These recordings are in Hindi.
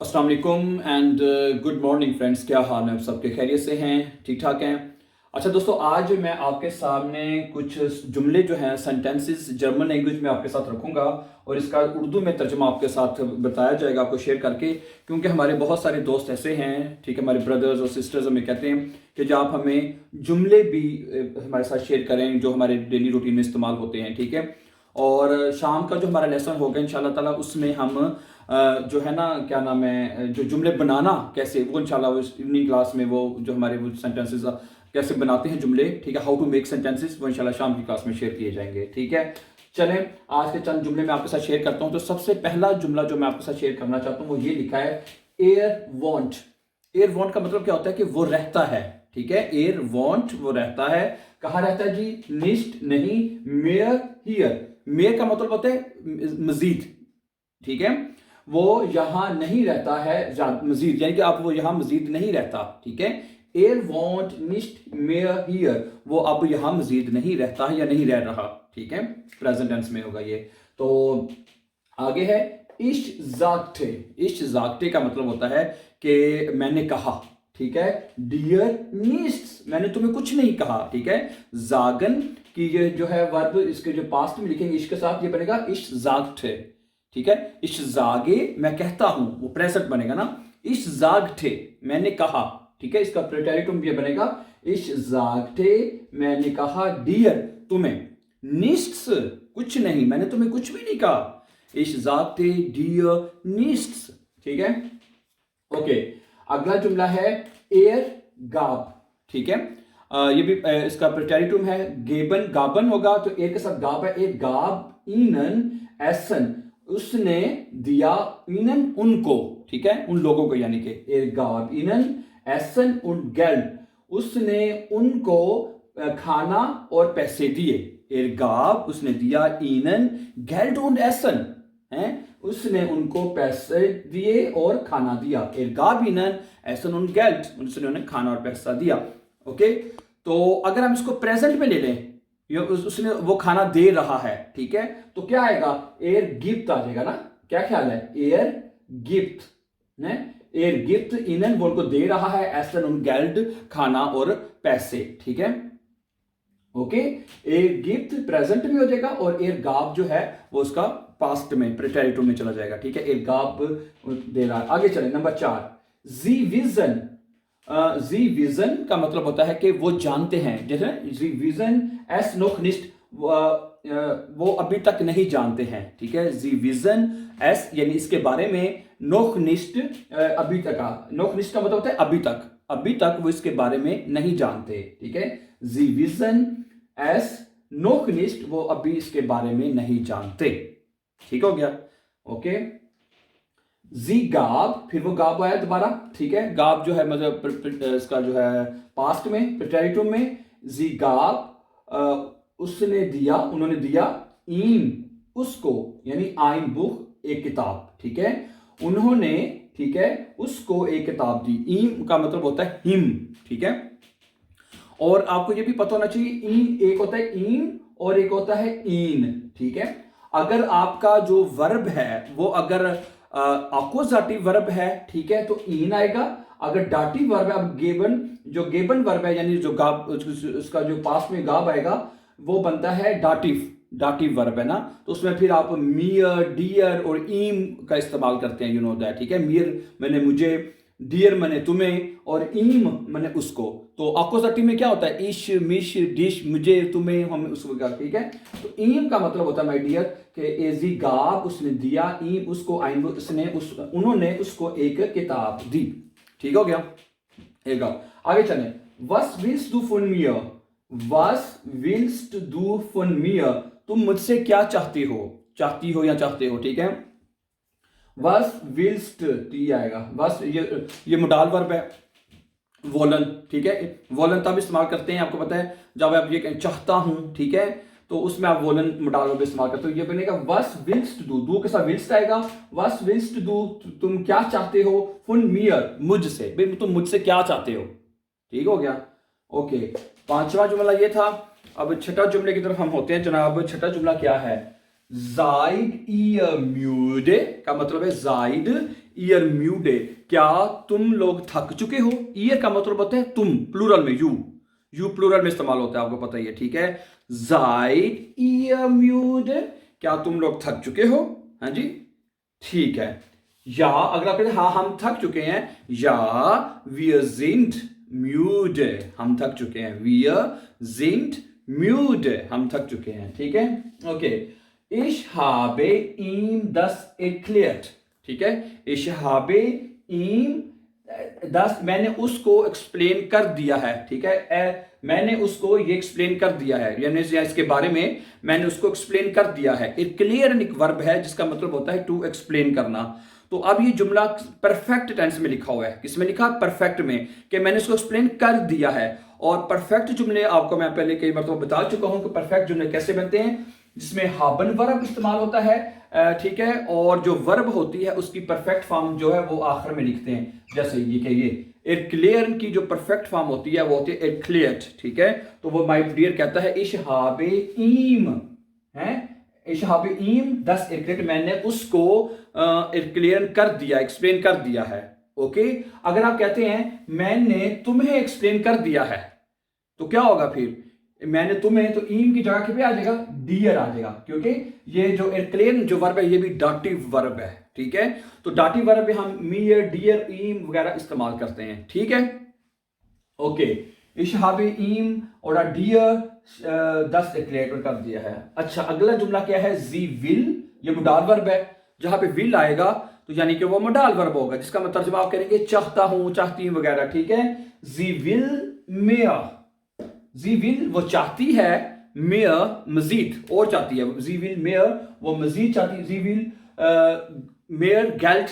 अस्सलाम वालेकुम एंड गुड मॉर्निंग फ्रेंड्स। क्या हाल है? आप सबके खैरियत से हैं? ठीक ठाक हैं? अच्छा दोस्तों, आज मैं आपके सामने कुछ जुमले जो हैं, सेंटेंसेस जर्मन लैंग्वेज में आपके साथ रखूंगा और इसका उर्दू में तर्जुमा आपके साथ बताया जाएगा आपको शेयर करके, क्योंकि हमारे बहुत सारे दोस्त ऐसे हैं, ठीक है, हमारे ब्रदर्स और सिस्टर्स हमें कहते हैं कि जो आप हमें जुमले भी हमारे साथ शेयर करें जो हमारे डेली रूटीन में इस्तेमाल होते हैं, ठीक है। और शाम का जो हमारा लेसन होगा इंशाल्लाह ताला, उसमें हम जो है ना, क्या नाम है, जो जुमले बनाना कैसे, वो इंशाल्लाह वो इवनिंग क्लास में वो जो हमारे वो सेंटेंसेस कैसे बनाते हैं जुमले, ठीक है, हाउ टू मेक सेंटेंसेस, वो इंशाल्लाह शाम की क्लास में शेयर किए जाएंगे, ठीक है। चलें, आज के चंद जुमले मैं आपके साथ शेयर करता हूं। तो सबसे पहला जुमला जो मैं आपके साथ शेयर करना चाहता हूं वो ये लिखा है, एयर वॉन्ट। एयर वॉन्ट का मतलब क्या होता है कि वो रहता है, ठीक है। एयर वॉन्ट, वो रहता है। कहाँ रहता है जी? निस्ट नहीं, मेयर हियर। मेयर का मतलब होता है मजीद, ठीक है। वो यहां नहीं रहता है मजीद, यानी कि आप वो यहां मजीद नहीं रहता, ठीक है। एयर वॉन्ट निस्ट मेयर हियर, वो अब यहां मजीद नहीं रहता है या नहीं रह रहा, ठीक है। प्रेजेंट टेंस में होगा ये। तो आगे है इश जागते। इश जागते का मतलब होता है कि मैंने कहा, ठीक है। डियर नीस्ट, मैंने तुम्हें कुछ नहीं कहा, ठीक है। जागन की ये जो है वर्ब, इसके जो पास्ट में लिखेंगे इश के साथ, ये बनेगा इश जागते, ठीक है। इश जागे, मैं कहता हूं, वो प्रेजेंट बनेगा ना। इश जागते, मैंने कहा, ठीक है। इसका प्रेटेरिटुम ये बनेगा इश जागते, मैंने कहा डियर तुम्हें, निस्ट्स कुछ नहीं, मैंने तुम्हें कुछ भी नहीं कहा। इश जागते डियर निस्ट्स, ठीक है। ओके, अगला जुमला है एयर गाब, ठीक है। ये भी इसका प्रेटेरिटुम है गेबन, गाबन होगा तो एयर के साथ गाब है। एक गाब इनन एसन, उसने दिया, इनन उनको, ठीक है, उन लोगों को, यानी कि एयर गाब इनन एसन उन गेल्ड, उसने उनको खाना और पैसे दिए। एयर गाब, उसने दिया, इनन गेल्ड und एसन है, उसने उनको पैसे दिए और खाना दिया। Er gab ihnen Essen und Geld, उसने उन्हें खाना और पैसा दिया। ओके, तो अगर हम इसको प्रेजेंट में ले लें, उसने वो खाना दे रहा है, ठीक है, तो क्या आएगा? एयर गिफ्ट आ जाएगा ना। क्या ख्याल है? एयर गिफ्ट ने, एयर गिफ्ट इनन वो उनको दे रहा है, एसन उन गेल्ड खाना और पैसे, ठीक है। ओके, एयर गिफ्ट प्रेजेंट में हो जाएगा और एयर गाब जो है वो उसका पास्ट में, प्रेटेरिटुम में चला जाएगा, ठीक है। एयर गाब दे रहा है। आगे चले, नंबर 4, जी विजन। जी विजन का मतलब होता है कि वो जानते हैं, जैसे जी विजन एस नोख निस्ट, वो अभी तक नहीं जानते हैं, ठीक है। जी विजन एस यानी इसके बारे में, नोख निस्ट अभी तक का, नोख निस्ट का मतलब होता है अभी तक, अभी तक वो इसके बारे में नहीं जानते, ठीक है। जी विजन एस नोख निस्ट, वो अभी इसके बारे में नहीं जानते, ठीक हो गया। ओके, जी गाब, फिर वो गाब आया दोबारा, ठीक है। गाब जो है मतलब इसका जो है पास्ट में, प्रेटेरिटुम में। जी गाब उसने दिया, उन्होंने दिया, ईम उसको, यानी आइन बुक एक किताब, ठीक है। उन्होंने, ठीक है, उसको एक किताब दी। ईम का मतलब होता है हिम, ठीक है। और आपको ये भी पता होना चाहिए, इन एक होता है इन और एक होता है इन, ठीक है। अगर आपका जो वर्ब है वो अगर अकोजाटिव वर्ब है, ठीक है, तो इन आएगा। अगर डाटिव वर्ब है, अब गेबन, जो गेबन वर्ब है, यानी जो गाब, उसका जो पास में गाब आएगा वो बनता है डाटिव, डाटिव वर्ब है ना। तो उसमें फिर आप मियर, डियर और ईम का इस्तेमाल करते हैं, यू नो दैट, ठीक है। मियर मैंने मुझे, डियर मैंने तुम्हें और ईम मैंने उसको। तो अकोजाटिव में क्या होता है? इश, मिश, डिश, मुझे, तुम्हें, हम, उसको, ठीक है। तो ईम का मतलब होता है माय डियर कि एजी गाब उसने दिया, ईम उसको, आइन उसने, उन्होंने उसको एक किताब दी, ठीक हो गया। एक आगे चले, वस विल्स डू फॉर मियर, वस विल्स डू फॉर मियर, तुम मुझसे क्या चाहती हो, चाहती हो या चाहते हो, ठीक है। वस विल्स्ट टी आएगा। वस ये मोडाल वर्ब है, वोलन, ठीक है। वोलन तब इस्तेमाल करते हैं, आपको पता है, जब आप ये चाहता हूं, ठीक है, तो उसमें आप वोलन मोडाल वर्ब इस्तेमाल करते हो। ये बनेगा वस विल्स्ट डू, डू के साथ विल्स्ट आएगा। वस विल्स्ट डू, तुम क्या चाहते हो, फुन मियर मुझसे, भाई तुम मुझसे क्या चाहते हो, ठीक हो गया। ओके, पांचवा जुमला ये था। अब छठा जुमले की तरफ हम होते हैं जनाब। छठा जुमला क्या है? जाइड ihr müde का मतलब है जाइड ईयर म्यूडे, क्या तुम लोग थक चुके हो। ईयर का मतलब होता है तुम, प्लूरल में यू प्लूरल में इस्तेमाल होता है, आपको पता ही है, ठीक है। जाइड ईयर म्यूडे, क्या तुम लोग थक चुके हो। हाँ जी, ठीक है। या अगर आप कहते हैं हाँ हम थक चुके हैं, या wir sind müde, हम थक चुके हैं, wir sind müde, हम थक चुके हैं, ठीक है। Okay, ich habe ihm das erklärt, ठीक है। ich habe ihm das, मैंने उसको एक्सप्लेन कर दिया है, ठीक है। मैंने उसको ये एक्सप्लेन कर दिया है, यानी इसके बारे में मैंने उसको एक्सप्लेन कर दिया है। एक क्लियर एक वर्ब है जिसका मतलब होता है टू एक्सप्लेन करना। तो अब ये जुमला परफेक्ट टेंस में लिखा हुआ है, किसमें लिखा, परफेक्ट में, कि मैंने इसको एक्सप्लेन कर दिया है। और परफेक्ट जुमले आपको मैं पहले कई बार तो बता चुका हूं कि परफेक्ट जुमले कैसे बनते हैं, जिसमें हाबन वर्ब इस्तेमाल होता है, ठीक है, और जो वर्ब होती है उसकी परफेक्ट फॉर्म जो है वो आखिर में लिखते हैं। जैसे ये कि ये इरक्लेयर की जो परफेक्ट फॉर्म होती है वो होती है इरक्लेयर्ड, ठीक है। तो वो माय डियर कहता है इश हाबे ईम, है इश हाबे ईम दस इरक्लेयर्ड, मैंने उसको इरक्लेयर कर दिया, एक्सप्लेन कर दिया है। ओके, अगर आप कहते हैं मैंने तुम्हें एक्सप्लेन कर दिया है, तो क्या होगा फिर, मैंने तुम्हें, तो ईम की जगह पे आ जाएगा डियर आ जाएगा, क्योंकि ये जो इरक्लेयर जो वर्ब है ये भी डाटिव वर्ब है, ठीक है। तो डाटिव वर्ब में हम मियर, डियर, ईम वगैरह इस्तेमाल करते हैं, ठीक है। ओके, इश हाबे ईम और डियर 10 इरक्लेयर कर दिया है। अच्छा, अगला जुमला क्या है, जी विल, ये मोडाल वर्ब है, जहां पे विल आएगा तो यानी कि वो मोडाल वर्ब होगा, जिसका मतलब तर्जुमा आप करेंगे चाहता हूं, चाहती हूं वगैरह, ठीक है। जी विल मेयर, जी विल वो चाहती है, मेयर मजीद और चाहती है, जी विल मेयर वो मजीद चाहती है, जी विल मेयर गेल्ड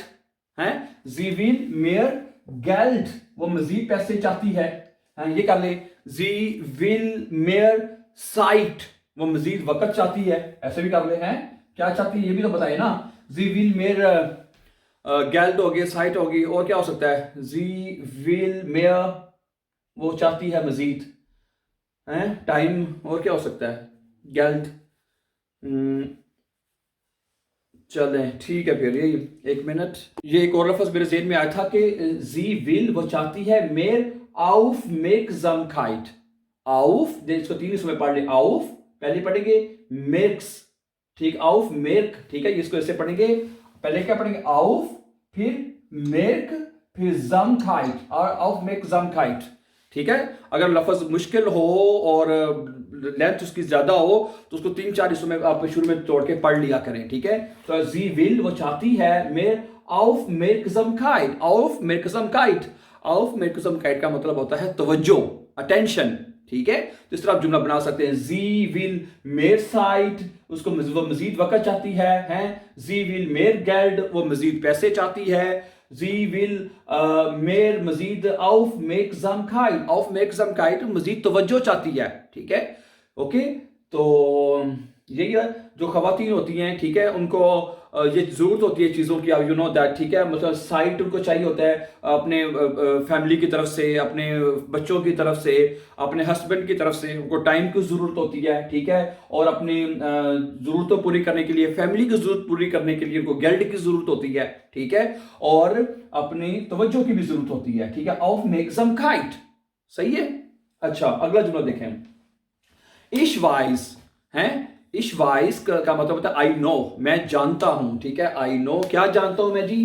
है, जी विल मेयर गेल्ड वो मजीद पैसे चाहती है, ये कर ले। जी विल मेयर साइट वो मजीद वक्त चाहती है, ऐसे भी कर ले, हैं क्या चाहती है ये भी तो बताइए ना। जी विल मेयर गेल्ड हो गया, साइट होगी, और क्या हो सकता है, जी विल मेयर वो चाहती है मजीद है टाइम, और क्या हो सकता है, गेल्ड। चलें ठीक है, फिर ये एक मिनट, ये एक और लफ्ज मेरे ज़हन में आया था कि जी विल वो चाहती है मेर आउफ मेक जमखाइट, आउफ इसको 3 हिस्सों में पढ़ ले, आउफ पहले पढ़ेंगे मेक्स, ठीक, आउफ मेर्क, ठीक है, इसको ऐसे पढ़ेंगे, पहले क्या पढ़ेंगे आउफ, फिर मेर्क, फिर जमखाइट, और आउफ मेक जमखाइट, ठीक है। अगर लफ्ज मुश्किल हो और लेंथ उसकी ज्यादा हो तो उसको 3-4 हिस्सों में आप शुरू में तोड़ के पढ़ लिया करें, ठीक है। तो जी विल वो चाहती है मेर आउफ मेक जमखाइट, आउफ मेक जमखाइट, आउफ मेक जमखाइट का मतलब होता है तवज्जो, अटेंशन, ठीक है। तो इस तरह आप जुमला बना सकते हैं, जी विल मेर साइट, उसको वो मजीद वक्त चाहती है, जी विल मेर गेल्ड वो मजीद पैसे चाहती है, जी विल मेर मजीद आउफ मेक जमखाइट, आउफ मेक जमखाइट मजीद तवज्जो चाहती है, ठीक है। ओके, तो यही है जो खवातीन होती हैं, ठीक है, उनको ये जरूरत होती है चीज़ों की, यू नो दैट, ठीक है। मतलब साइट उनको चाहिए होता है अपने फैमिली की तरफ से, अपने बच्चों की तरफ से, अपने हस्बैंड की तरफ से, उनको टाइम की ज़रूरत होती है, ठीक है। और अपनी ज़रूरतों पूरी करने के लिए, फैमिली की ज़रूरत पूरी करने के लिए उनको गेल्ड की ज़रूरत होती है, ठीक है, और अपनी तवज्जो की भी ज़रूरत होती है, ठीक है। ऑफ मेक जमखाइट, सही है। अच्छा, अगला जुमला देखें, इश वाइज है, इश वाइज का मतलब होता है आई नो, मैं जानता हूं, ठीक है। आई नो क्या जानता हूं मैं जी,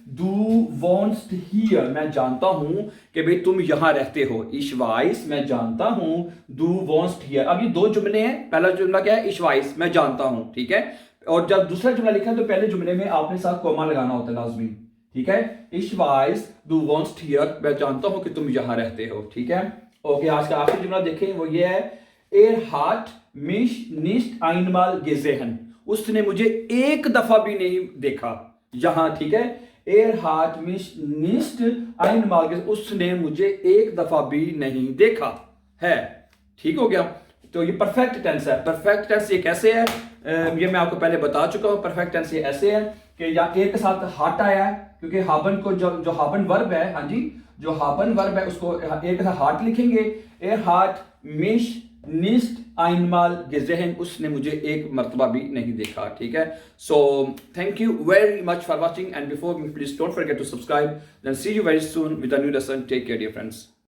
डू वॉन्ट्स हियर, मैं जानता हूं कि भाई तुम यहां रहते हो, इश वाइज मैं जानता हूं, डू वॉन्ट्स हियर। अब ये 2 जुमले हैं, पहला जुमला क्या है, इश वाइज मैं जानता हूं, ठीक है। और जब दूसरा जुमला लिखा है तो पहले जुमले में आपने साथ कोमा लगाना होता है लाजमी, ठीक है। इश वाइज डू वॉन्ट्स हियर, मैं जानता हूं कि तुम यहां रहते हो, ठीक है। ओके, आज का आखिरी जुमला देखें, वो ये है, एर हार्ट मिश निस्ट आइनमाल गेजेहन, उसने मुझे एक दफा भी नहीं देखा यहां, ठीक है। एर हार्ट मिश निस्ट आइनमाल, उसने मुझे एक दफा भी नहीं देखा है, ठीक हो गया। तो ये परफेक्ट टेंस है। परफेक्ट टेंस ये कैसे है, ये मैं आपको पहले बता चुका हूं। परफेक्ट टेंस ये ऐसे है कि या एक के साथ हार्ट आया है, क्योंकि हाबन को जो हाबन वर्ब है, हाँ जी, जो हाबन वर्ब है उसको एक के साथ हार्ट लिखेंगे, एर हार्ट मिश निस्ट आइनमाल गिजहन उसने मुझे एक मरतबा भी नहीं देखा, ठीक है। So thank you very much for watching and before me please don't forget to subscribe, then see you very soon with a new lesson. Take care dear friends.